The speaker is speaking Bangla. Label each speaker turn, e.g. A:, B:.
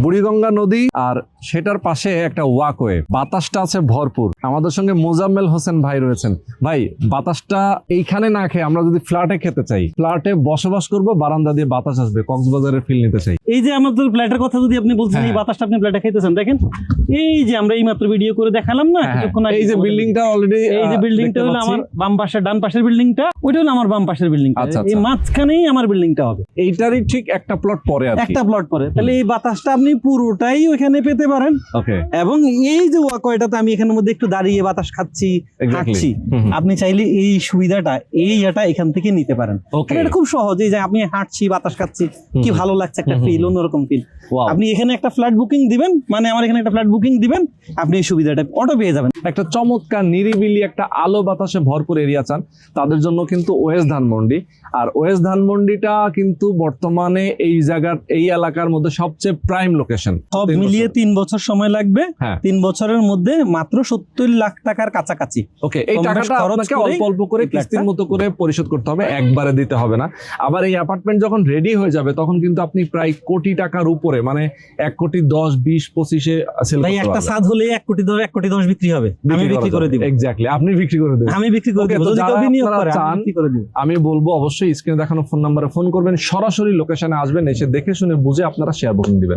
A: বুড়িগঙ্গা নদী আর সেটার পাশে একটা ওয়াকওয়ে, বাতাসটা আছে ভরপুর। আমাদের সঙ্গে মোজাম্মেল হোসেন ভাই রয়েছেন। ভাই, বাতাসটা এইখানে না খেয়ে আমরা যদি ফ্ল্যাটে খেতে চাই, ফ্ল্যাটে বসবাস করব, বারান্দা দিয়ে বাতাস আসবে, কক্সবাজারের ফিল নিতে চাই।
B: এই যে আমাদের ফ্ল্যাটের কথা যদি আপনি বলছেন, এই
A: হ্যাঁ।
B: বাতাসটা আপনি ফ্ল্যাটে খাইতেছেন, দেখেন এই যে আমরা এই মাত্র ভিডিও করে দেখালাম না কিছুক্ষণ আগে,
A: এই যে বিল্ডিংটা অলরেডি,
B: এই যে বিল্ডিংটা হলো আমার বাম পাশের, ডান পাশের বিল্ডিংটা, ওইটা হলো আমার বাম পাশের বিল্ডিংটা,
A: আচ্ছা,
B: এই মাঝখানেই আমার বিল্ডিংটা হবে।
A: এইটারই ঠিক একটা প্লট পরে আর কি।
B: একটা প্লট পরে, তাহলে এই বাতাসটা আপনি পুরোটাই ওখানে পেতে পারেন।
A: ওকে,
B: এবং এই যে ওয়াকওয়েটাতে আমি এখানের মধ্যে একটু দাঁড়িয়ে বাতাস খাচ্ছি, হাঁটছি, আপনি চাইলে এই সুবিধাটা এটা এখান থেকে নিতে পারেন।
A: ওকে,
B: এটা খুব সহজ, এই যে আপনি হাঁটছি, বাতাস খাচ্ছি, কি ভালো লাগছে, একটা ফিল, অন্যরকম ফিল। আপনি এখানে একটা ফ্ল্যাট বুকিং দিবেন, মানে আমার এখানে একটা ফ্ল্যাট বুকিং দিবেন, আপনি এই সুবিধাটা অটো পেয়ে যাবেন।
A: একটা চমৎকার নিরিবিলি একটা আলো বাতাসে ভরপুর এরিয়া চান, তাদের জন্য কিন্তু ওয়েস্ট ধানমন্ডি। আর ওয়েস্ট ধানমন্ডিটা কিন্তু বর্তমানে এই জায়গার, এই এলাকার মধ্যে সবচেয়ে প্রাইম লোকেশন।
B: সব মিলিয়ে 3 বছর সময় লাগবে।
A: হ্যাঁ।
B: 3 বছরের মধ্যে মাত্র 70 লাখ টাকার কাছাকাছি।
A: ওকে, এই
B: কম বেশ
A: টাকাটা
B: খরচ
A: আপনাকে
B: করেই
A: অল্প অল্প করে
B: এই ফ্ল্যাটটা
A: কিস্তির মতো করে পরিশোধ করতে হবে, একবারে দিতে হবে না। আবার এই অ্যাপার্টমেন্ট যখন রেডি হয়ে যাবে তখন কিন্তু আপনি প্রায় কোটি টাকার উপরে, মানে 1 কোটি 10, 20, 25-এ সেল
B: ভাই
A: করতে
B: একটা
A: পারবেন।
B: ছাদ হলে 1 কোটি 10, 1 কোটি 10 বিক্রি হবে, আমি বিক্রি করে দিব।
A: এক্স্যাক্টলি, আপনি বিক্রি করে দেবেন।
B: আমি বিক্রি করে
A: Okay,
B: দিব,
A: তো
B: যদি কেউ
A: যারা
B: বিনিয়োগ
A: আপনারা
B: করে আমি
A: চান,
B: বিক্রি করে দিব।
A: আমি বলবো অবশ্যই স্ক্রিনে দেখানো ফোন নম্বরে ফোন করবেন, সরাসরি লোকেশনে আসবেন, এসে দেখে শুনে বুঝে আপনারা শেয়ার বুকিং দিবেন।